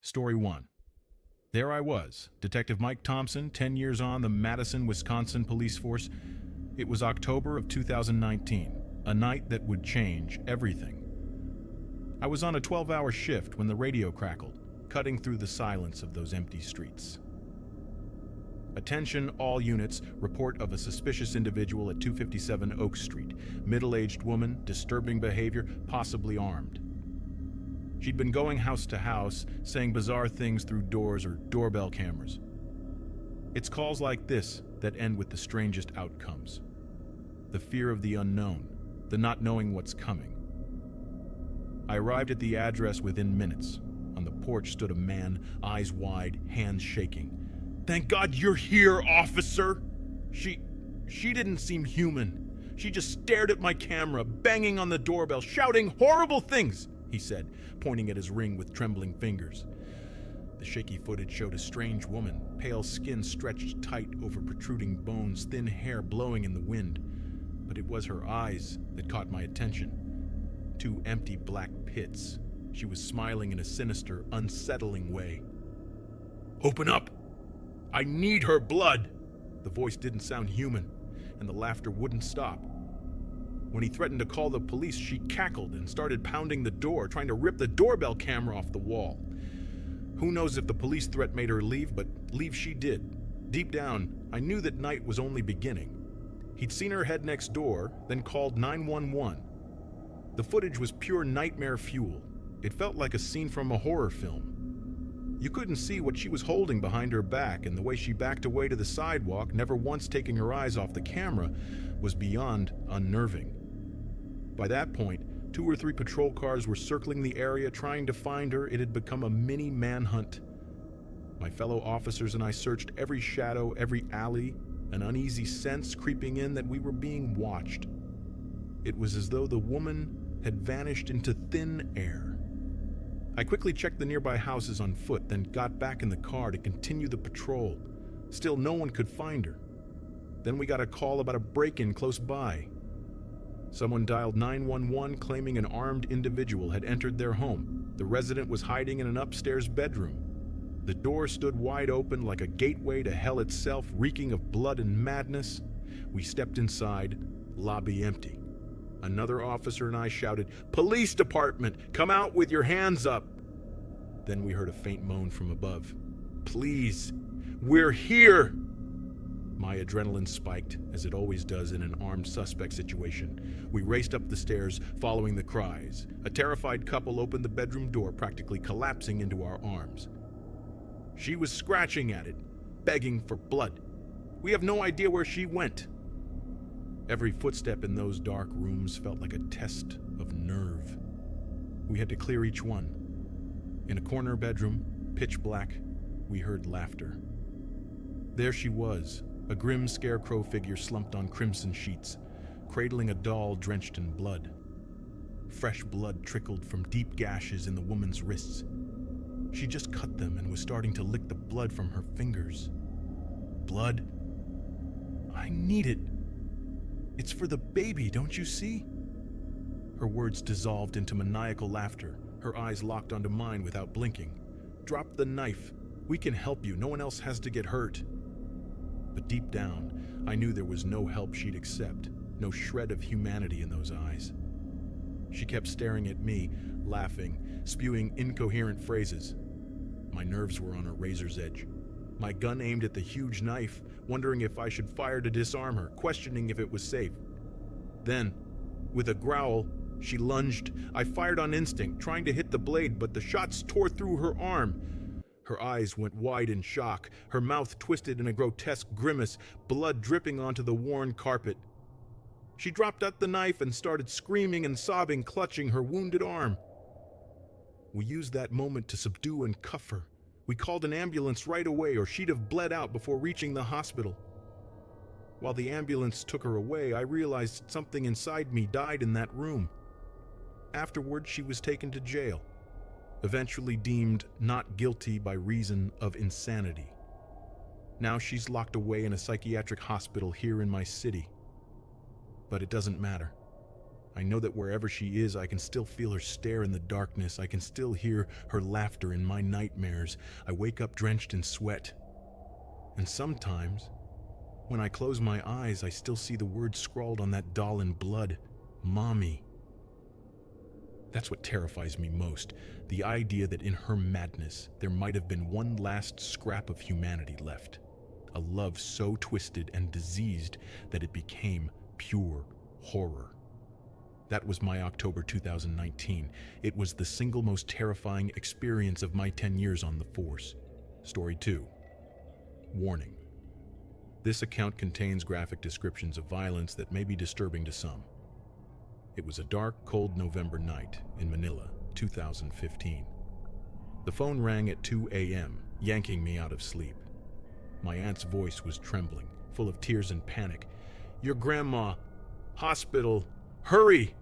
Story 1. There I was, Detective Mike Thompson, 10 years on the Madison, Wisconsin police force. It was October of 2019, a night that would change everything. I was on a 12-hour shift when the radio crackled, cutting through the silence of those empty streets. Attention all units, report of a suspicious individual at 257 Oak Street. Middle-aged woman, disturbing behavior, possibly armed. She'd been going house to house, saying bizarre things through doors or doorbell cameras. It's calls like this that end with the strangest outcomes. The fear of the unknown, the not knowing what's coming. I arrived at the address within minutes. On the porch stood a man, eyes wide, hands shaking. "Thank God you're here, officer!" She didn't seem human. She just stared at my camera, banging on the doorbell, shouting horrible things, he said, pointing at his ring with trembling fingers. The shaky footage showed a strange woman, pale skin stretched tight over protruding bones, thin hair blowing in the wind. But it was her eyes that caught my attention. Two empty black pits. She was smiling in a sinister, unsettling way. "Open up! I need her blood!" The voice didn't sound human, and the laughter wouldn't stop. When he threatened to call the police, she cackled and started pounding the door, trying to rip the doorbell camera off the wall. Who knows if the police threat made her leave, but leave she did. Deep down, I knew that night was only beginning. He'd seen her head next door, then called 911. The footage was pure nightmare fuel. It felt like a scene from a horror film. You couldn't see what she was holding behind her back, and the way she backed away to the sidewalk, never once taking her eyes off the camera, was beyond unnerving. By that point, 2 or 3 patrol cars were circling the area trying to find her. It had become a mini manhunt. My fellow officers and I searched every shadow, every alley, an uneasy sense creeping in that we were being watched. It was as though the woman had vanished into thin air. I quickly checked the nearby houses on foot, then got back in the car to continue the patrol. Still, no one could find her. Then we got a call about a break-in close by. Someone dialed 911 claiming an armed individual had entered their home. The resident was hiding in an upstairs bedroom. The door stood wide open like a gateway to hell itself, reeking of blood and madness. We stepped inside, lobby empty. Another officer and I shouted, "Police department, come out with your hands up!" Then we heard a faint moan from above. "Please, we're here!" My adrenaline spiked, as it always does in an armed suspect situation. We raced up the stairs, following the cries. A terrified couple opened the bedroom door, practically collapsing into our arms. She was scratching at it, begging for blood. We have no idea where she went. Every footstep in those dark rooms felt like a test of nerve. We had to clear each one. In a corner bedroom, pitch black, we heard laughter. There she was, a grim scarecrow figure slumped on crimson sheets, cradling a doll drenched in blood. Fresh blood trickled from deep gashes in the woman's wrists. She just cut them and was starting to lick the blood from her fingers. Blood? I need it. It's for the baby, don't you see? Her words dissolved into maniacal laughter, her eyes locked onto mine without blinking. "Drop the knife. We can help you. No one else has to get hurt." But deep down, I knew there was no help she'd accept, no shred of humanity in those eyes. She kept staring at me, laughing, spewing incoherent phrases. My nerves were on a razor's edge. My gun aimed at the huge knife, wondering if I should fire to disarm her, questioning if it was safe. Then, with a growl, she lunged. I fired on instinct, trying to hit the blade, but the shots tore through her arm. Her eyes went wide in shock, her mouth twisted in a grotesque grimace, blood dripping onto the worn carpet. She dropped out the knife and started screaming and sobbing, clutching her wounded arm. We used that moment to subdue and cuff her. We called an ambulance right away, or she'd have bled out before reaching the hospital. While the ambulance took her away, I realized something inside me died in that room. Afterward, she was taken to jail, eventually deemed not guilty by reason of insanity. Now she's locked away in a psychiatric hospital here in my city. But it doesn't matter. I know that wherever she is, I can still feel her stare in the darkness. I can still hear her laughter in my nightmares. I wake up drenched in sweat. And sometimes, when I close my eyes, I still see the words scrawled on that doll in blood. Mommy. That's what terrifies me most. The idea that in her madness, there might have been one last scrap of humanity left. A love so twisted and diseased that it became pure horror. That was my October 2019. It was the single most terrifying experience of my 10 years on the force. Story 2. Warning. This account contains graphic descriptions of violence that may be disturbing to some. It was a dark, cold November night in Manila, 2015. The phone rang at 2 a.m., yanking me out of sleep. My aunt's voice was trembling, full of tears and panic. "Your grandma! Hospital! Hurry!"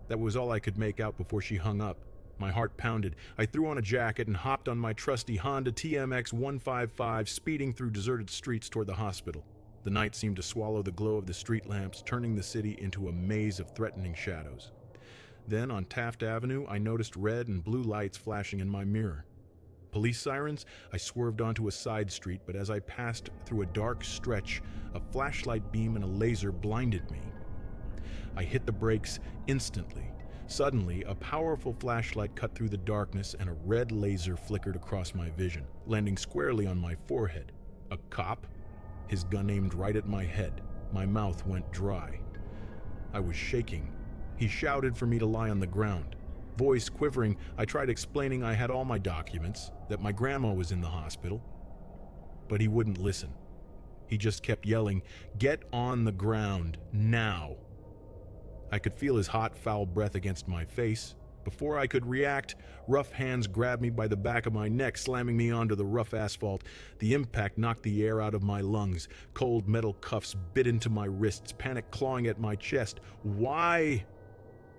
That was all I could make out before she hung up. My heart pounded. I threw on a jacket and hopped on my trusty Honda TMX 155, speeding through deserted streets toward the hospital. The night seemed to swallow the glow of the street lamps, turning the city into a maze of threatening shadows. Then, on Taft Avenue, I noticed red and blue lights flashing in my mirror. Police sirens? I swerved onto a side street, but as I passed through a dark stretch, a flashlight beam and a laser blinded me. I hit the brakes instantly. Suddenly, a powerful flashlight cut through the darkness and a red laser flickered across my vision, landing squarely on my forehead. A cop? His gun aimed right at my head. My mouth went dry. I was shaking. He shouted for me to lie on the ground. Voice quivering, I tried explaining I had all my documents, that my grandma was in the hospital. But he wouldn't listen. He just kept yelling, "Get on the ground, now!" I could feel his hot, foul breath against my face. Before I could react, rough hands grabbed me by the back of my neck, slamming me onto the rough asphalt. The impact knocked the air out of my lungs. Cold metal cuffs bit into my wrists, panic clawing at my chest. Why?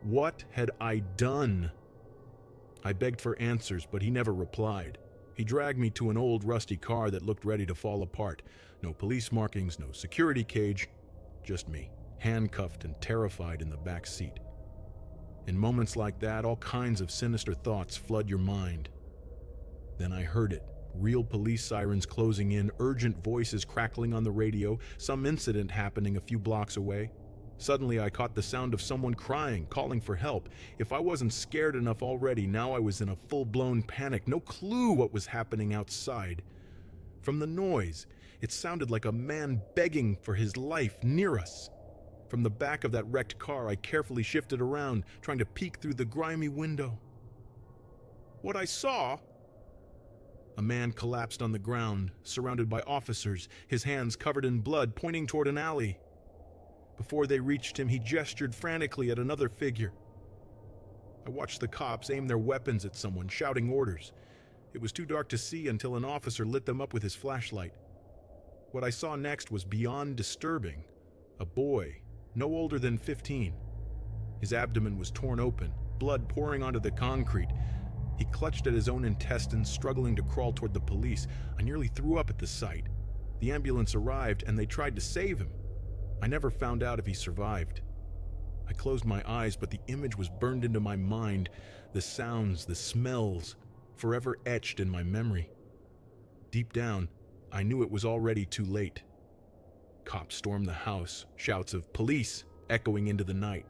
What had I done? I begged for answers, but he never replied. He dragged me to an old, rusty car that looked ready to fall apart. No police markings, no security cage, just me, handcuffed and terrified in the back seat. In moments like that, all kinds of sinister thoughts flood your mind. Then I heard it. Real police sirens closing in, urgent voices crackling on the radio, some incident happening a few blocks away. Suddenly I caught the sound of someone crying, calling for help. If I wasn't scared enough already, now I was in a full-blown panic, no clue what was happening outside. From the noise, it sounded like a man begging for his life near us. From the back of that wrecked car, I carefully shifted around, trying to peek through the grimy window. What I saw? A man collapsed on the ground, surrounded by officers, his hands covered in blood, pointing toward an alley. Before they reached him, he gestured frantically at another figure. I watched the cops aim their weapons at someone, shouting orders. It was too dark to see until an officer lit them up with his flashlight. What I saw next was beyond disturbing. A boy, no older than 15. His abdomen was torn open, blood pouring onto the concrete. He clutched at his own intestines, struggling to crawl toward the police. I nearly threw up at the sight. The ambulance arrived, and they tried to save him. I never found out if he survived. I closed my eyes, but the image was burned into my mind. The sounds, the smells, forever etched in my memory. Deep down, I knew it was already too late. Cops stormed the house, shouts of "police" echoing into the night.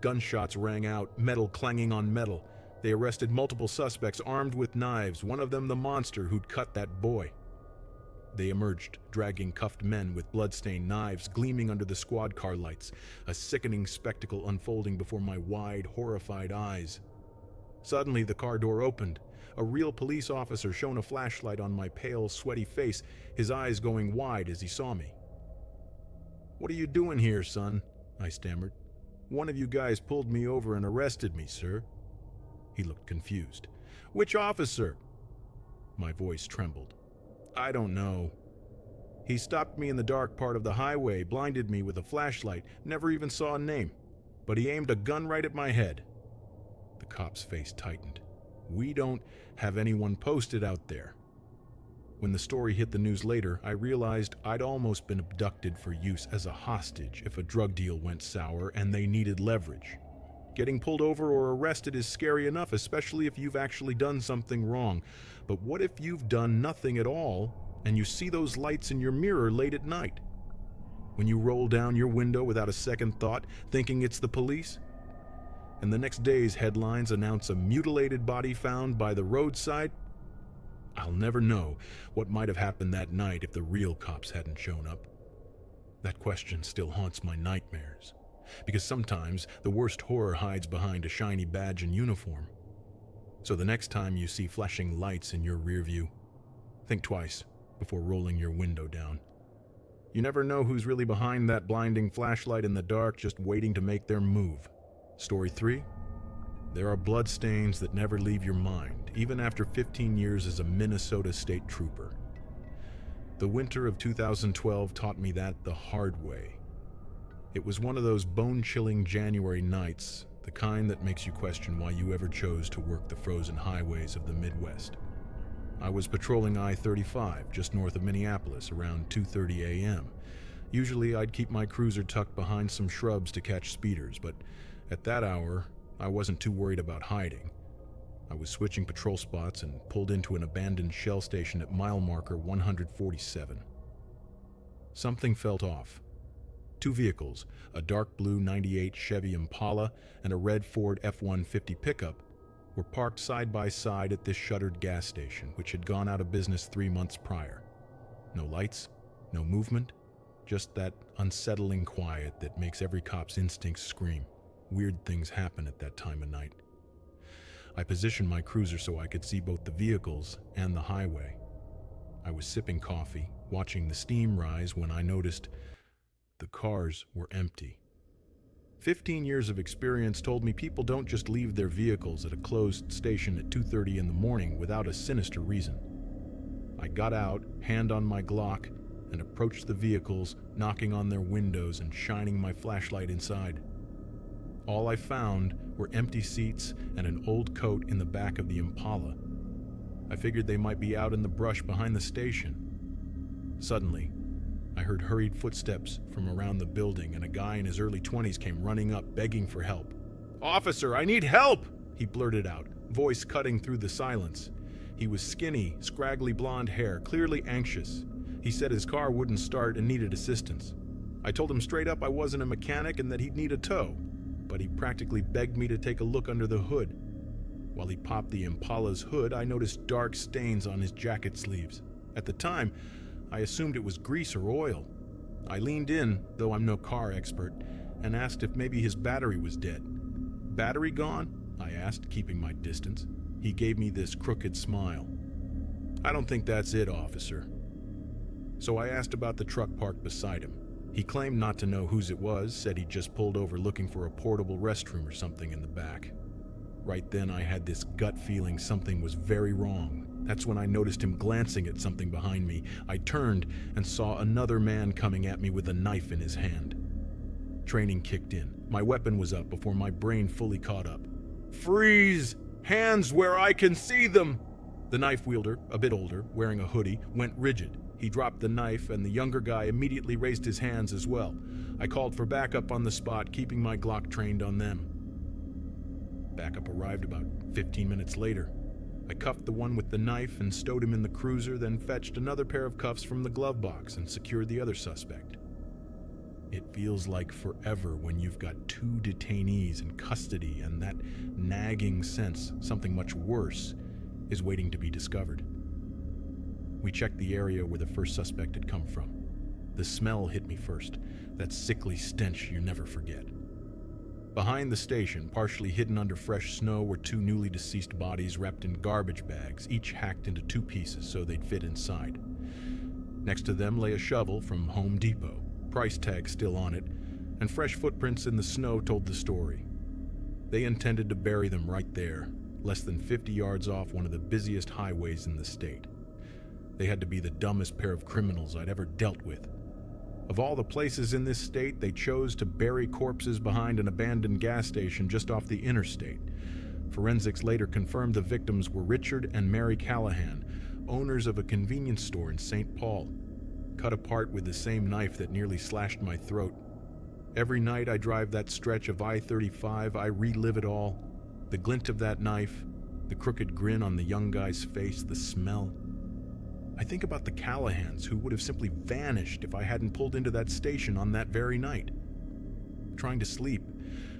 Gunshots rang out, metal clanging on metal. They arrested multiple suspects armed with knives, one of them the monster who'd cut that boy. They emerged, dragging cuffed men with blood-stained knives gleaming under the squad car lights, a sickening spectacle unfolding before my wide, horrified eyes. Suddenly, the car door opened. A real police officer shone a flashlight on my pale, sweaty face, his eyes going wide as he saw me. "What are you doing here, son?" I stammered. "One of you guys pulled me over and arrested me, sir." He looked confused. "Which officer?" My voice trembled. "I don't know. He stopped me in the dark part of the highway, blinded me with a flashlight, never even saw a name. But he aimed a gun right at my head." The cop's face tightened. "We don't have anyone posted out there." When the story hit the news later, I realized I'd almost been abducted for use as a hostage if a drug deal went sour and they needed leverage. Getting pulled over or arrested is scary enough, especially if you've actually done something wrong. But what if you've done nothing at all and you see those lights in your mirror late at night? When you roll down your window without a second thought, thinking it's the police? And the next day's headlines announce a mutilated body found by the roadside? I'll never know what might have happened that night if the real cops hadn't shown up. That question still haunts my nightmares, because sometimes the worst horror hides behind a shiny badge and uniform. So the next time you see flashing lights in your rear view, think twice before rolling your window down. You never know who's really behind that blinding flashlight in the dark, just waiting to make their move. Story 3. There are bloodstains that never leave your mind, even after 15 years as a Minnesota state trooper. The winter of 2012 taught me that the hard way. It was one of those bone-chilling January nights, the kind that makes you question why you ever chose to work the frozen highways of the Midwest. I was patrolling I-35 just north of Minneapolis around 2:30 a.m. Usually I'd keep my cruiser tucked behind some shrubs to catch speeders, but at that hour, I wasn't too worried about hiding. I was switching patrol spots and pulled into an abandoned shell station at mile marker 147. Something felt off. Two vehicles, a dark blue 98 Chevy Impala and a red Ford F-150 pickup, were parked side by side at this shuttered gas station, which had gone out of business 3 months prior. No lights, no movement, just that unsettling quiet that makes every cop's instincts scream. Weird things happen at that time of night. I positioned my cruiser so I could see both the vehicles and the highway. I was sipping coffee, watching the steam rise, when I noticed the cars were empty. 15 years of experience told me people don't just leave their vehicles at a closed station at 2:30 in the morning without a sinister reason. I got out, hand on my Glock, and approached the vehicles, knocking on their windows and shining my flashlight inside. All I found were empty seats and an old coat in the back of the Impala. I figured they might be out in the brush behind the station. Suddenly, I heard hurried footsteps from around the building, and a guy in his early 20s came running up, begging for help. "Officer, I need help!" he blurted out, voice cutting through the silence. He was skinny, scraggly blonde hair, clearly anxious. He said his car wouldn't start and needed assistance. I told him straight up I wasn't a mechanic and that he'd need a tow, but he practically begged me to take a look under the hood. While he popped the Impala's hood, I noticed dark stains on his jacket sleeves. At the time, I assumed it was grease or oil. I leaned in, though I'm no car expert, and asked if maybe his battery was dead. "Battery gone?" I asked, keeping my distance. He gave me this crooked smile. "I don't think that's it, officer." So I asked about the truck parked beside him. He claimed not to know whose it was, said he'd just pulled over looking for a portable restroom or something in the back. Right then I had this gut feeling something was very wrong. That's when I noticed him glancing at something behind me. I turned and saw another man coming at me with a knife in his hand. Training kicked in. My weapon was up before my brain fully caught up. "Freeze! Hands where I can see them!" The knife wielder, a bit older, wearing a hoodie, went rigid. He dropped the knife, and the younger guy immediately raised his hands as well. I called for backup on the spot, keeping my Glock trained on them. Backup arrived about 15 minutes later. I cuffed the one with the knife and stowed him in the cruiser, then fetched another pair of cuffs from the glove box and secured the other suspect. It feels like forever when you've got two detainees in custody, and that nagging sense something much worse is waiting to be discovered. We checked the area where the first suspect had come from. The smell hit me first, that sickly stench you never forget. Behind the station, partially hidden under fresh snow, were two newly deceased bodies wrapped in garbage bags, each hacked into 2 pieces so they'd fit inside. Next to them lay a shovel from Home Depot, price tag still on it, and fresh footprints in the snow told the story. They intended to bury them right there, less than 50 yards off one of the busiest highways in the state. They had to be the dumbest pair of criminals I'd ever dealt with. Of all the places in this state, they chose to bury corpses behind an abandoned gas station just off the interstate. Forensics later confirmed the victims were Richard and Mary Callahan, owners of a convenience store in St. Paul, cut apart with the same knife that nearly slashed my throat. Every night I drive that stretch of I-35, I relive it all. The glint of that knife, the crooked grin on the young guy's face, the smell. I think about the Callahans who would have simply vanished if I hadn't pulled into that station on that very night. Trying to sleep,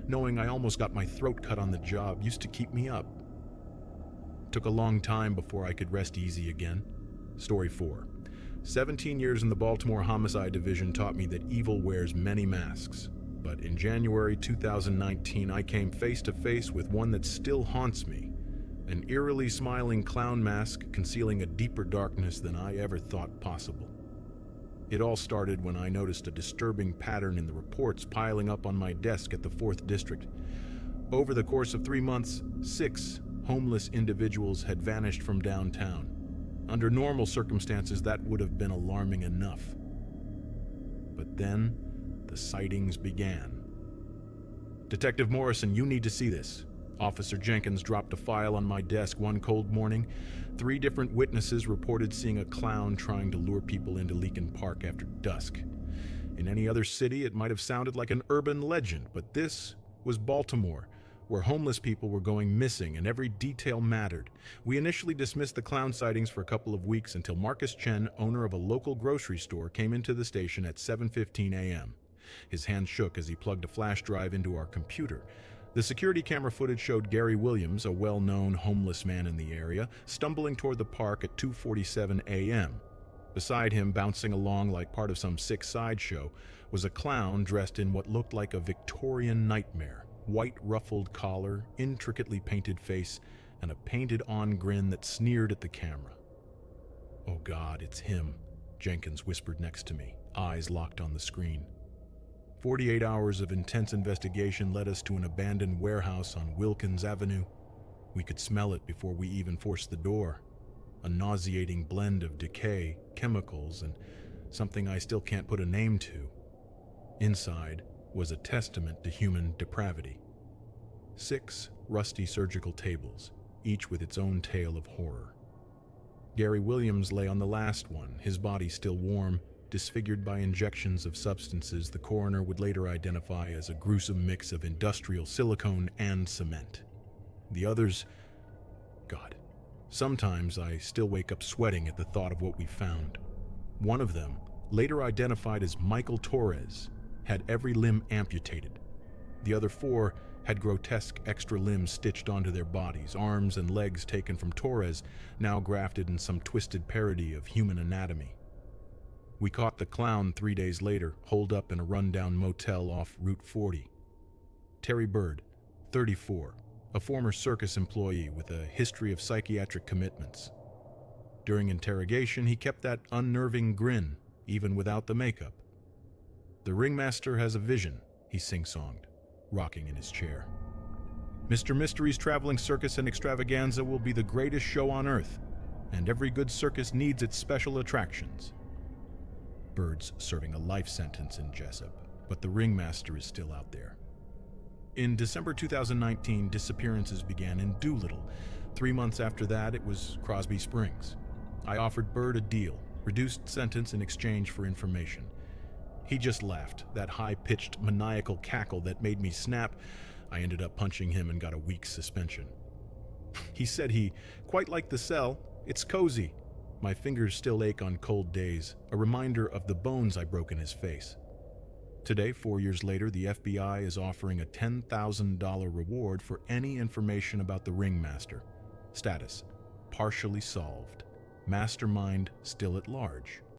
knowing I almost got my throat cut on the job, used to keep me up. Took a long time before I could rest easy again. Story 4. 17 years in the Baltimore Homicide Division taught me that evil wears many masks. But in January 2019, I came face to face with one that still haunts me. An eerily smiling clown mask concealing a deeper darkness than I ever thought possible. It all started when I noticed a disturbing pattern in the reports piling up on my desk at the 4th District. Over the course of 3 months, 6 homeless individuals had vanished from downtown. Under normal circumstances, that would have been alarming enough. But then, the sightings began. Detective Morrison, you need to see this. Officer Jenkins dropped a file on my desk one cold morning. 3 different witnesses reported seeing a clown trying to lure people into Leakin Park after dusk. In any other city, it might have sounded like an urban legend, but this was Baltimore, where homeless people were going missing and every detail mattered. We initially dismissed the clown sightings for a couple of weeks until Marcus Chen, owner of a local grocery store, came into the station at 7:15 a.m. His hand shook as he plugged a flash drive into our computer. The security camera footage showed Gary Williams, a well-known homeless man in the area, stumbling toward the park at 2:47 a.m. Beside him, bouncing along like part of some sick sideshow, was a clown dressed in what looked like a Victorian nightmare. White ruffled collar, intricately painted face, and a painted-on grin that sneered at the camera. "Oh God, it's him," Jenkins whispered next to me, eyes locked on the screen. 48 hours of intense investigation led us to an abandoned warehouse on Wilkins Avenue. We could smell it before we even forced the door. A nauseating blend of decay, chemicals, and something I still can't put a name to. Inside was a testament to human depravity. 6 rusty surgical tables, each with its own tale of horror. Gary Williams lay on the last one, his body still warm, disfigured by injections of substances the coroner would later identify as a gruesome mix of industrial silicone and cement. The others, God, sometimes I still wake up sweating at the thought of what we found. One of them, later identified as Michael Torres, had every limb amputated. The other 4 had grotesque extra limbs stitched onto their bodies, arms and legs taken from Torres, now grafted in some twisted parody of human anatomy. We caught the clown 3 days later, holed up in a rundown motel off Route 40. Terry Bird, 34, a former circus employee with a history of psychiatric commitments. During interrogation, he kept that unnerving grin, even without the makeup. "The ringmaster has a vision," he sing-songed, rocking in his chair. "Mr. Mystery's traveling circus and extravaganza will be the greatest show on earth, and every good circus needs its special attractions." Bird's serving a life sentence in Jessup, but the ringmaster is still out there. In December 2019, disappearances began in Doolittle. 3 months after that, it was Crosby Springs. I offered Bird a deal, reduced sentence in exchange for information. He just laughed, that high-pitched, maniacal cackle that made me snap. I ended up punching him and got a week's suspension. He said he quite liked the cell. It's cozy. My fingers still ache on cold days, a reminder of the bones I broke in his face. Today, 4 years later, the FBI is offering a $10,000 reward for any information about the ringmaster. Status: partially solved. Mastermind still at large.